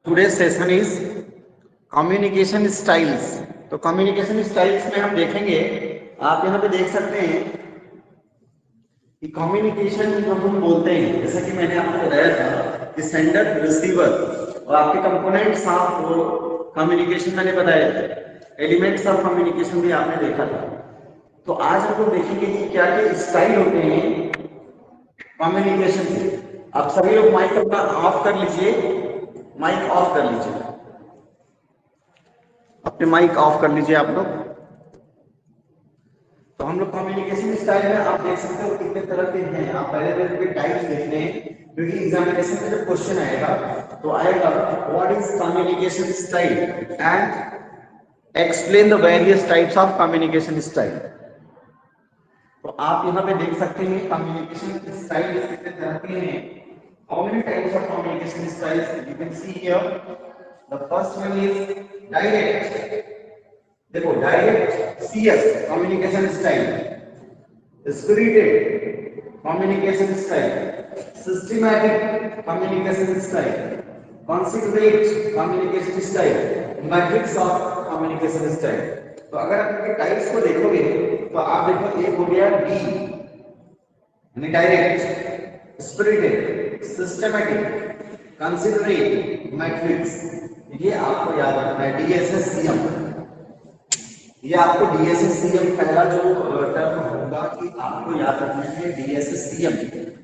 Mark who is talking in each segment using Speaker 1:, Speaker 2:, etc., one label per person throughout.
Speaker 1: Today's session is communication styles। तो communication styles में हम देखेंगे, आप यहाँ पे देख सकते हैं कि कम्युनिकेशन जो हम बोलते हैं, जैसा कि मैंने आपको बताया था कि सेंडर रिसीवर और आपके कंपोनेंट्स ऑफ कम्युनिकेशन मैंने बताया था, एलिमेंट्स ऑफ कम्युनिकेशन भी आपने देखा था। तो आज हम लोग देखेंगे कि क्या क्या स्टाइल होते हैं कम्युनिकेशन के। आप सभी लोग माइक अपना ऑफ कर लीजिए, माइक ऑफ कर लीजिए, अपने माइक ऑफ कर लीजिए आप लोग। तो हम लोग कम्युनिकेशन स्टाइल में आप देख सकते हो कितने तरह के हैं। आप पहले पहले टाइप्स देख रहे हैं, क्योंकि एग्जामिनेशन में जब क्वेश्चन आएगा तो आएगा what is communication style and explain the various types of communication style. तो आप यहाँ पे देख सकते हैं कम्युनिकेशन स्टाइल कितने तरह के हैं। How many types of communication styles you can see here? The first one is direct। देखो direct CS communication style, spirited communication style, systematic communication style, considerate communication style, matrix of communication style. तो अगर आप इनके types को देखोगे तो आप देखो एक हो गया डी यानी direct, spirited, systematic, considerate, matrix. ये आपको याद रखना है DSSCM। ये आपको DSSCM पहला जो टर्म होगा कि आपको याद रखना है DSSCM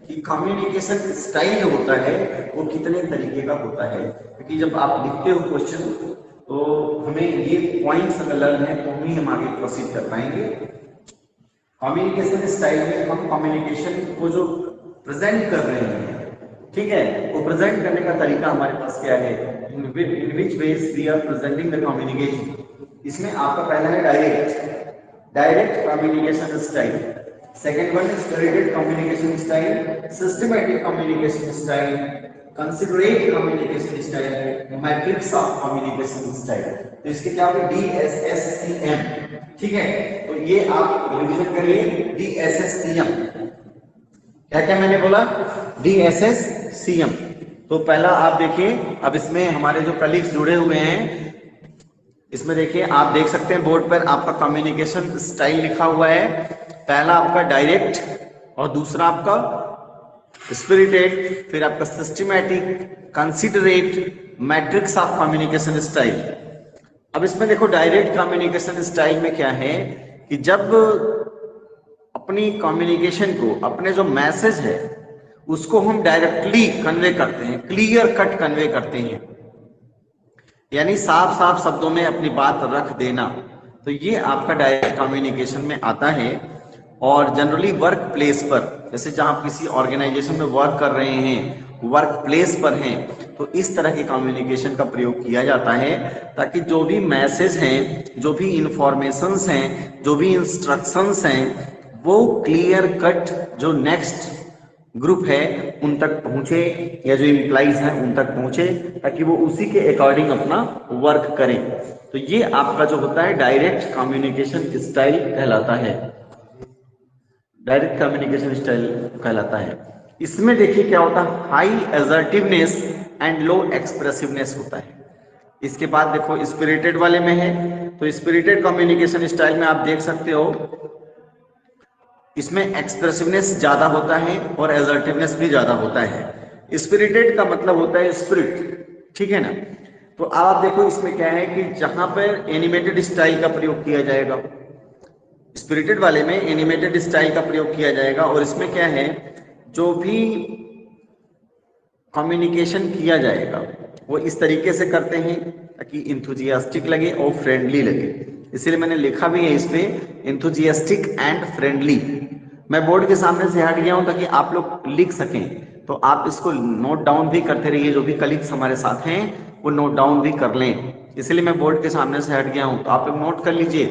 Speaker 1: कि कम्युनिकेशन स्टाइल जो होता है वो कितने तरीके का होता है। क्योंकि जब आप लिखते हो क्वेश्चन तो हमें ये पॉइंट्स अगर लर्न है तो हम आगे प्रोसीड कर पाएंगे। कम्युनिकेशन स्टाइल में हम कम्युनिकेशन को जो प्रेजेंट कर रहे हैं, ठीक है, वो प्रेजेंट करने का तरीका हमारे पास क्या है, in which ways we are presenting the communication. इसमें आपका पहला है direct communication style, second one is spirited communication style, systematic communication style, considerate communication style, matrix of communication style. तो इसके क्या होगा DSSCM, ठीक है। तो ये आप रिवीजन करिए DSSCM। क्या क्या मैंने बोला DSSCM। तो पहला आप देखिए, अब इसमें हमारे जो कलीग्स जुड़े हुए हैं इसमें देखिए, आप देख सकते हैं बोर्ड पर आपका कम्युनिकेशन स्टाइल लिखा हुआ है। पहला आपका डायरेक्ट और दूसरा आपका स्पिरिटेड, फिर आपका systematic, considerate, matrix of communication style. अब इसमें देखो डायरेक्ट कम्युनिकेशन स्टाइल में क्या है कि जब अपनी कम्युनिकेशन को, अपने जो मैसेज है उसको हम डायरेक्टली कन्वे करते हैं, क्लियर कट कन्वे करते हैं, यानी साफ साफ शब्दों में अपनी बात रख देना। तो ये आपका डायरेक्ट कम्युनिकेशन में आता है। और जनरली वर्क प्लेस पर, जैसे जहां आप किसी ऑर्गेनाइजेशन में वर्क कर रहे हैं, वर्क प्लेस पर हैं, तो इस तरह के कम्युनिकेशन का प्रयोग किया जाता है ताकि जो भी मैसेज हैं, जो भी इंफॉर्मेशंस हैं, जो भी इंस्ट्रक्शंस हैं, वो क्लियर कट जो नेक्स्ट ग्रुप है उन तक पहुंचे, या जो एम्प्लॉइज हैं उन तक पहुंचे, ताकि वो उसी के अकॉर्डिंग अपना वर्क करें। तो ये आपका जो होता है डायरेक्ट कम्युनिकेशन स्टाइल कहलाता है, डायरेक्ट कम्युनिकेशन स्टाइल कहलाता है। इसमें देखिए क्या होता है, हाई असर्टिवनेस एंड लो एक्सप्रेसिवनेस होता है। इसके बाद देखो स्पिरिटेड वाले में है, तो स्पिरिटेड कम्युनिकेशन स्टाइल में आप देख सकते हो इसमें एक्सप्रेसिवनेस ज्यादा होता है और असर्टिवनेस भी ज्यादा होता है। स्पिरिटेड का मतलब होता है स्पिरिट, ठीक है ना। तो आप देखो इसमें क्या है कि जहां पर एनिमेटेड स्टाइल का प्रयोग किया जाएगा, स्पिरिटेड वाले में एनिमेटेड स्टाइल का प्रयोग किया जाएगा। और इसमें क्या है, जो भी कम्युनिकेशन किया जाएगा वो इस तरीके से करते हैं ताकि इंथुजियास्टिक लगे और फ्रेंडली लगे। इसीलिए मैंने लिखा भी है इस पे इंथुजियास्टिक एंड फ्रेंडली। मैं बोर्ड के सामने से हट गया हूं ताकि आप लोग लिख सकें, तो आप इसको नोट डाउन भी करते रहिए, जो भी कलीग्स हमारे साथ हैं वो नोट डाउन भी कर लें। इसलिए मैं बोर्ड के सामने से हट गया हूं, तो आप लोग नोट कर लीजिए।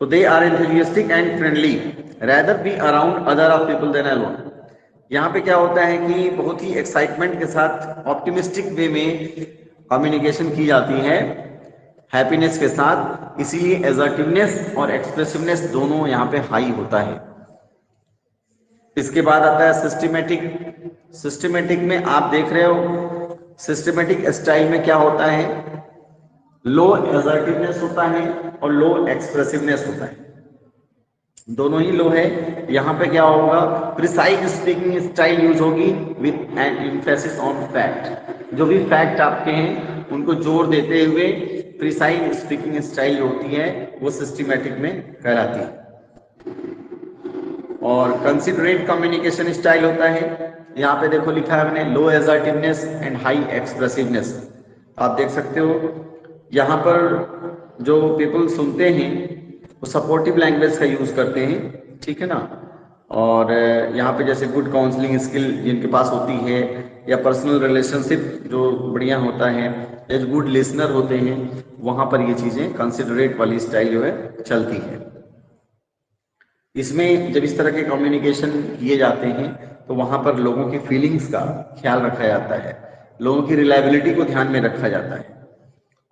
Speaker 1: तो they are enthusiastic and friendly rather be around other of people than alone। यहाँ पे क्या होता है कि बहुत ही एक्साइटमेंट के साथ ऑप्टिमिस्टिक वे में कम्युनिकेशन की जाती है, हैप्पीनेस के साथ, इसीलिए एजर्टिवनेस और एक्सप्रेसिवनेस दोनों यहाँ पे हाई होता है। इसके बाद आता है सिस्टमेटिक। सिस्टमेटिक में आप देख रहे हो सिस्टमेटिक स्टाइल में क्या होता है, लो असर्टिवनेस होता है और लो एक्सप्रेसिवनेस होता है, दोनों ही लो है। यहाँ पे क्या होगा, प्रिसाइज स्पीकिंग स्टाइल यूज होगी with an emphasis on fact, जो भी फैक्ट आपके हैं उनको जोर देते हुए प्रिसाइज स्पीकिंग स्टाइल जो होती है वो सिस्टमेटिक में कहलाती है। और कंसिडरेट कम्युनिकेशन स्टाइल होता है, यहाँ पे देखो लिखा है मैंने, लो असर्टिवनेस एंड हाई एक्सप्रेसिवनेस। आप देख सकते हो यहाँ पर जो पीपल सुनते हैं वो सपोर्टिव लैंग्वेज का यूज करते हैं, ठीक है ना। और यहाँ पे जैसे गुड काउंसलिंग स्किल जिनके पास होती है, या पर्सनल रिलेशनशिप जो बढ़िया होता है, या जो गुड लिसनर होते हैं, वहां पर ये चीजें कंसिडरेट वाली स्टाइल जो है चलती है। इसमें जब इस तरह के कम्युनिकेशन किए जाते हैं तो वहां पर लोगों की फीलिंग्स का ख्याल रखा जाता है, लोगों की रिलायबिलिटी को ध्यान में रखा जाता है,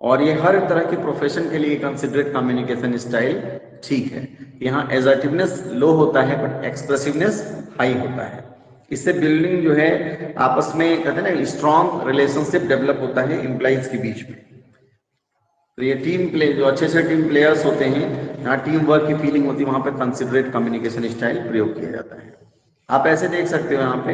Speaker 1: और ये हर तरह के प्रोफेशन के लिए कंसिडरेट कम्युनिकेशन स्टाइल ठीक है। यहाँ एसर्टिवनेस लो होता है बट एक्सप्रेसिवनेस हाई होता है। इससे बिल्डिंग जो है आपस में कहते हैं ना स्ट्रॉन्ग रिलेशनशिप डेवलप होता है एम्प्लॉइज के बीच में। तो ये टीम प्ले जो अच्छे से टीम प्लेयर्स होते हैं, यहाँ टीम वर्क की फीलिंग होती है, वहां पर कंसिडरेट कम्युनिकेशन स्टाइल प्रयोग किया जाता है। आप ऐसे देख सकते हो यहाँ पे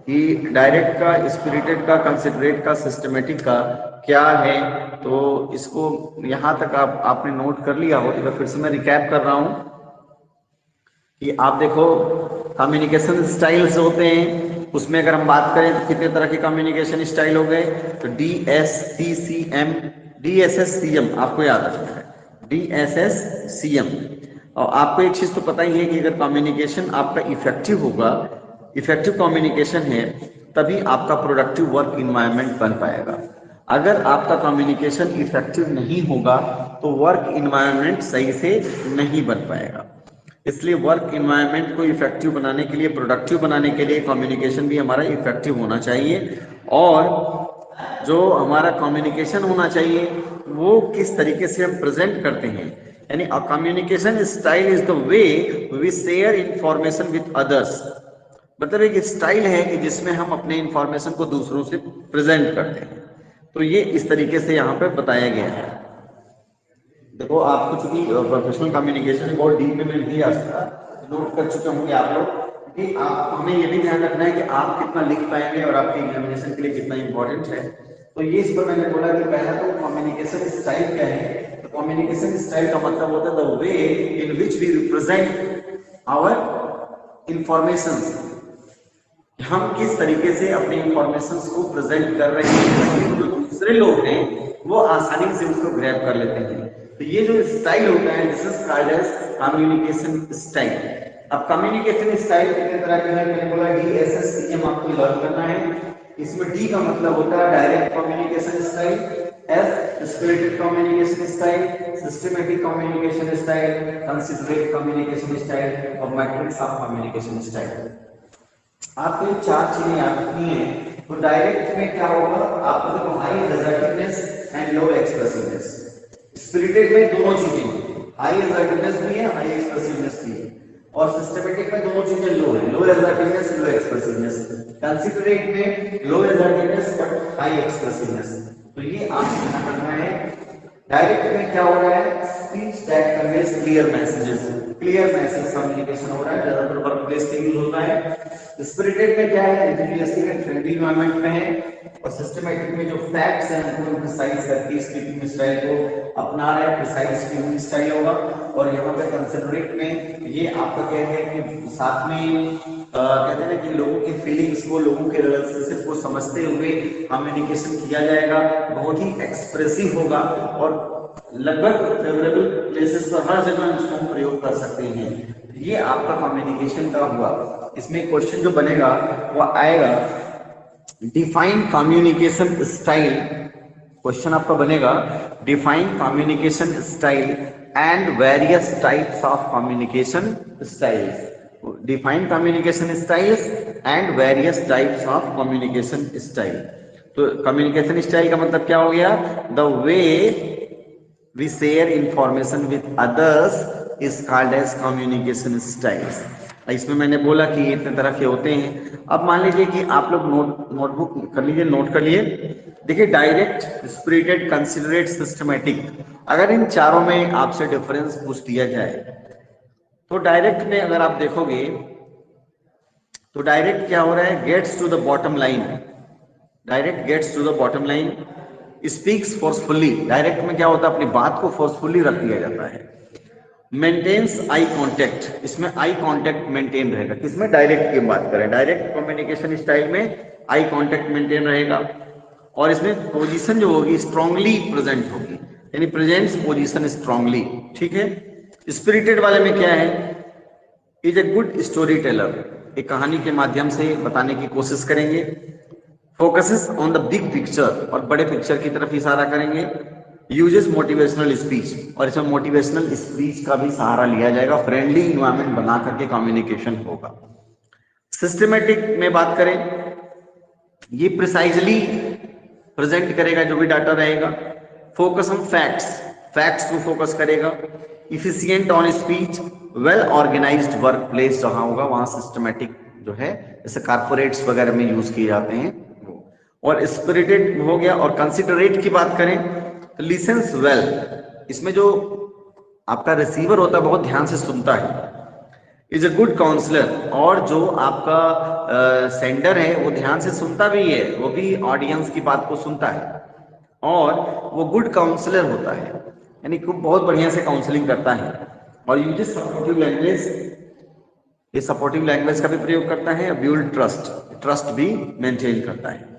Speaker 1: कि डायरेक्ट का, स्पिरिटेड का, कंसिडरेट का, सिस्टमेटिक का क्या है। तो इसको यहाँ तक आपने नोट कर लिया हो, तो फिर से मैं रिकैप कर रहा हूँ कि आप देखो कम्युनिकेशन स्टाइल्स होते हैं, उसमें अगर हम बात करें तो कितने तरह के कम्युनिकेशन स्टाइल हो गए। तो DSCCM, DSSCM आपको याद रखना है, DSSCM। और आपको एक चीज तो पता ही है कि अगर कम्युनिकेशन आपका इफेक्टिव होगा, इफेक्टिव कम्युनिकेशन है, तभी आपका प्रोडक्टिव वर्क इन्वायरमेंट बन पाएगा। अगर आपका कम्युनिकेशन इफेक्टिव नहीं होगा तो वर्क इन्वायरमेंट सही से नहीं बन पाएगा। इसलिए वर्क इन्वायरमेंट को इफेक्टिव बनाने के लिए, प्रोडक्टिव बनाने के लिए कम्युनिकेशन भी हमारा इफेक्टिव होना चाहिए। और जो हमारा कम्युनिकेशन होना चाहिए वो किस तरीके से हम प्रेजेंट करते हैं, यानी a communication style is the way we share information with others. मतलब एक स्टाइल है कि जिसमें हम अपने इंफॉर्मेशन को दूसरों से प्रेजेंट करते हैं। तो ये इस तरीके से यहाँ पे बताया गया है। देखो आपको चूंकि प्रोफेशनल कम्युनिकेशन बहुत डीप में मैं नहीं आ सकता, नोट कर चुके होंगे आप लोग कि आप, हमें ये भी ध्यान रखना है कि आप कितना लिख पाएंगे और आपके एग्जामिनेशन के लिए कितना इंपॉर्टेंट है। तो ये इस पर मैंने बोला कि पहला तो कम्युनिकेशन स्टाइल क्या है। तो कम्युनिकेशन स्टाइल का मतलब होता है the way in which we represent our information, हम किस तरीके से अपने इंफॉर्मेशन को प्रेजेंट कर रहे हैं, जो दूसरे लोग हैं वो आसानी से उसको ग्रैब कर लेते हैं। तो ये जो स्टाइल होता है this is called as communication style. अब कम्युनिकेशन स्टाइल कितने तरह के हैं, मैंने बोला DSSCM आपको लर्न करना है। इसमें D का मतलब होता है direct communication style, S spirited communication style, systematic communication style, considerate communication style और मैट्रिक्स ऑफ कम्युनिकेशन स्टाइल। आपको ये चार चीजें याद रखनी है। तो डायरेक्ट में क्या होगा, आपको देखो high assertiveness and low expressiveness. Spirited में दोनों चीजें, हाई असर्टिवनेस भी है, हाई एक्सप्रेसिवनेस भी है। और सिस्टमैटिक में दोनों चीजें लो है, लो असर्टिवनेस, लो एक्सप्रेसिवनेस। कंसिडरेट में लो असर्टिवनेस बट हाई एक्सप्रेसिवनेस। तो ये आपको ध्यान रखना है। डायरेक्ट में क्या हो रहा है, speech that conveys clear messages, clear message communication हो रहा है, ज्यादातर वर्क प्लेस पे यूज होता है। स्पिरिटेड में क्या है, एंथुसियास्टिक एंड फ्रेंडली एनवायरनमेंट में है। और सिस्टमैटिक में जो फैक्ट्स हैं उनको प्रिसाइज करके स्पीकिंग स्टाइल को अपना रहे, प्रिसाइज स्पीकिंग स्टाइल होगा। और यहाँ पे कंसिडरेट में ये आपका क्या है कि साथ में कहते हैं ना कि लोगों की फीलिंग्स को, लोगों के रिलेशनशिप को समझते हुए कम्युनिकेशन किया जाएगा, बहुत ही एक्सप्रेसिव होगा और लगभग फेवरेबल प्लेसेस पर हर जगह इसको हम प्रयोग कर सकते हैं। ये आपका कम्युनिकेशन का हुआ। इसमें क्वेश्चन जो बनेगा वो आएगा डिफाइन कम्युनिकेशन स्टाइल। क्वेश्चन आपका बनेगा define communication style and various types of communication styles. Define communication styles and various types of communication style. तो कम्युनिकेशन स्टाइल का मतलब क्या हो गया, the way we share information with others is called as communication styles। इसमें मैंने बोला कि ये इतने तरह के होते हैं। अब मान लीजिए कि आप लोग नोटबुक कर लीजिए, नोट कर लिए। देखिए डायरेक्ट, स्पिरिटेड, कंसिडरेट, सिस्टमेटिक, अगर इन चारों में आपसे डिफरेंस पूछ दिया जाए तो डायरेक्ट में अगर आप देखोगे तो डायरेक्ट क्या हो रहा है, gets to the bottom line. Direct gets to the bottom line, speaks forcefully. Direct में क्या होता है, अपनी बात को फोर्सफुली रख दिया जाता है। मेंटेन्स आई कांटेक्ट, इसमें आई कांटेक्ट मेंटेन रहेगा। किसमें, डायरेक्ट की बात करें, डायरेक्ट कम्युनिकेशन स्टाइल में आई कांटेक्ट मेंटेन रहेगा। और इसमें पोजीशन जो होगी स्ट्रांगली प्रेजेंट होगी, यानी प्रेजेंट्स पोजीशन स्ट्रांगली। ठीक है। स्पिरिटेड वाले में क्या है, is a good story teller, एक कहानी के माध्यम से बताने की कोशिश करेंगे। Focuses on the big picture, और बड़े पिक्चर की तरफ इशारा करेंगे। यूजेस मोटिवेशनल स्पीच, और इसमें मोटिवेशनल स्पीच का भी सहारा लिया जाएगा। फ्रेंडली इन्वायरमेंट बना करके कम्युनिकेशन होगा। सिस्टमेटिक में बात करें, ये प्रिसाइजली प्रेजेंट करेगा जो भी डाटा रहेगा। फोकस ऑन फैक्ट्स, फैक्ट्स को फोकस करेगा। Efficient on speech, well organised work place जहां होगा वहां सिस्टमेटिक जो है, जैसे कारपोरेट्स वगैरह में यूज किए जाते हैं वो। और स्पिरिटेड हो गया। और कंसिडरेट की बात करें तो लिसन्स वेल, इसमें जो आपका रिसीवर होता है बहुत ध्यान से सुनता है। इज अ गुड काउंसलर, और जो आपका सेंडर है वो ध्यान से सुनता भी है, वो भी ऑडियंस की बात को सुनता है, और वो गुड काउंसलर होता है, यानी खूब बहुत बढ़िया से काउंसलिंग करता है। और यूजेस सपोर्टिव लैंग्वेज, ये सपोर्टिव लैंग्वेज का भी प्रयोग करता है। बिल्ड ट्रस्ट, ट्रस्ट भी मेंटेन करता है।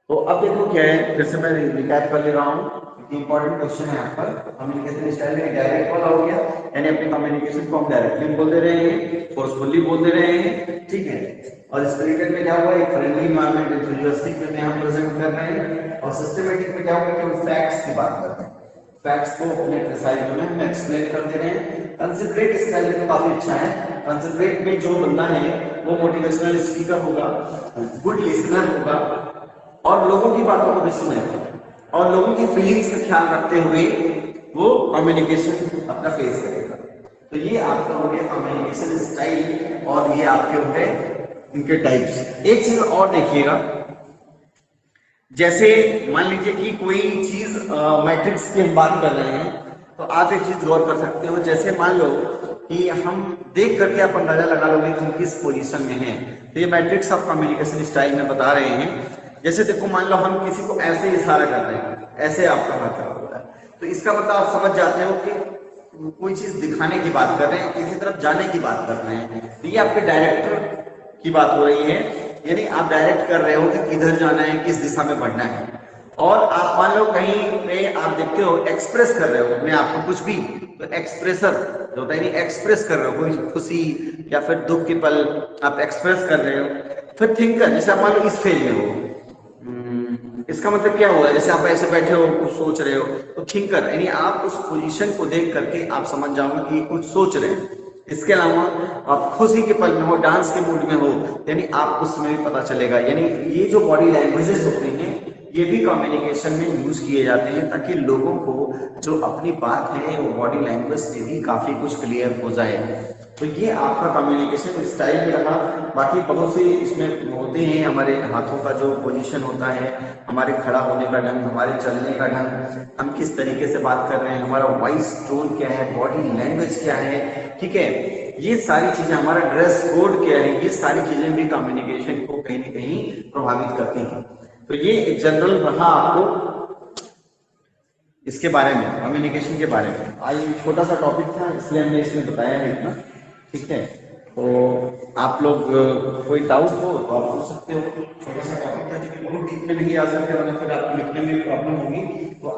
Speaker 1: तो अब देखो क्या है, फिर से मैं रिकैप कर ले रहा हूँ, इंपॉर्टेंट क्वेश्चन है यहाँ पर। कम्युनिकेशन स्टाइल में डायरेक्ट वाला हो गया, यानी अपने कम्युनिकेशन को हम डायरेक्टली बोल दे रहे हैं, फोर्सफुली बोल दे रहे हैं। ठीक है। और स्पिरिटेड में क्या हुआ, एक फ्रेंडली इन्वायरमेंट, एंथुसियास्टिक में हम प्रेजेंट कर रहे हैं। और सिस्टमैटिक में क्या हुआ कि हम फैक्ट्स की बात कर रहे हैं, फैक्ट्स को अपने प्रिसाइज में हम एक्सप्लेन कर दे रहे हैं। कंसिडरेट स्टाइल में काफी अच्छा है। कंसिडरेट में जो बंदा है वो मोटिवेशनल स्पीकर होगा, गुड लिसनर होगा, और लोगों की बातों को भी सुनेगा, और लोगों की फीलिंग्स का ख्याल रखते हुए वो कम्युनिकेशन अपना फेस करेगा। तो ये आपका हो गया कम्युनिकेशन स्टाइल, और ये आपके हो गए इनके टाइप्स। एक चीज और देखिएगा, जैसे मान लीजिए कि कोई चीज मैट्रिक्स की हम बात कर रहे हैं, तो आप एक चीज गौर कर सकते हो। जैसे मान लो कि हम देख करके आप अंदाजा लगा लोगे कि हम किस पोजीशन में हैं, तो ये मैट्रिक्स ऑफ कम्युनिकेशन स्टाइल में बता रहे हैं। जैसे देखो, मान लो हम किसी को ऐसे इशारा कर रहे हैं, ऐसे आपका हाथ खड़ा होता है, तो इसका मतलब आप समझ जाते हो कि कोई चीज दिखाने की बात कर रहे हैं, किसी तरफ जाने की बात कर रहे हैं। तो ये आपके डायरेक्टर की बात हो रही है, यानी आप डायरेक्ट कर रहे हो कि किधर जाना है, किस दिशा में बढ़ना है। और आप मान लो कहीं पे आप देखते हो एक्सप्रेस कर रहे हो अपने आप को कुछ भी, तो एक्सप्रेसर जो होता है, एक्सप्रेस कर रहे हो कोई खुशी या फिर दुख के पल आप एक्सप्रेस कर रहे हो। फिर थिंकर, जैसे आप मान लो इस फेज में हो, इसका मतलब क्या हुआ, जैसे आप ऐसे बैठे हो कुछ सोच रहे हो, तो थिंकर यानी आप उस पोजीशन को देख करके आप समझ जाओगे कि कुछ सोच रहे हैं। इसके अलावा आप खुशी के पल में हो, डांस के मूड में हो, यानी आप उसमें भी पता चलेगा। यानी ये जो बॉडी लैंग्वेजेस होते हैं ये भी कम्युनिकेशन में यूज किए जाते हैं, ताकि लोगों को जो अपनी बात है वो बॉडी लैंग्वेज से भी काफी कुछ क्लियर हो जाए। तो ये आपका कम्युनिकेशन स्टाइल में रहा। बाकी बहुत से इसमें होते हैं, हमारे हाथों का जो पोजीशन होता है, हमारे खड़ा होने का ढंग, हमारे चलने का ढंग, हम किस तरीके से बात कर रहे हैं, हमारा वॉइस टोन क्या है, बॉडी लैंग्वेज क्या है। ठीक है, ये सारी चीजें, हमारा ड्रेस कोड क्या है, ये सारी चीजें भी कम्युनिकेशन को कहीं ना कहीं प्रभावित करती हैं। तो ये एक जनरल रहा आपको इसके बारे में, कम्युनिकेशन के बारे में। आज छोटा सा टॉपिक था इसलिए हमने इसमें बताया है इतना। ठीक है, तो आप लोग कोई डाउट हो तो आप पूछ सकते हो। छोटा सा टॉपिक था, बहुत लिखने नहीं आ सकते, फिर आपको लिखने में प्रॉब्लम होगी तो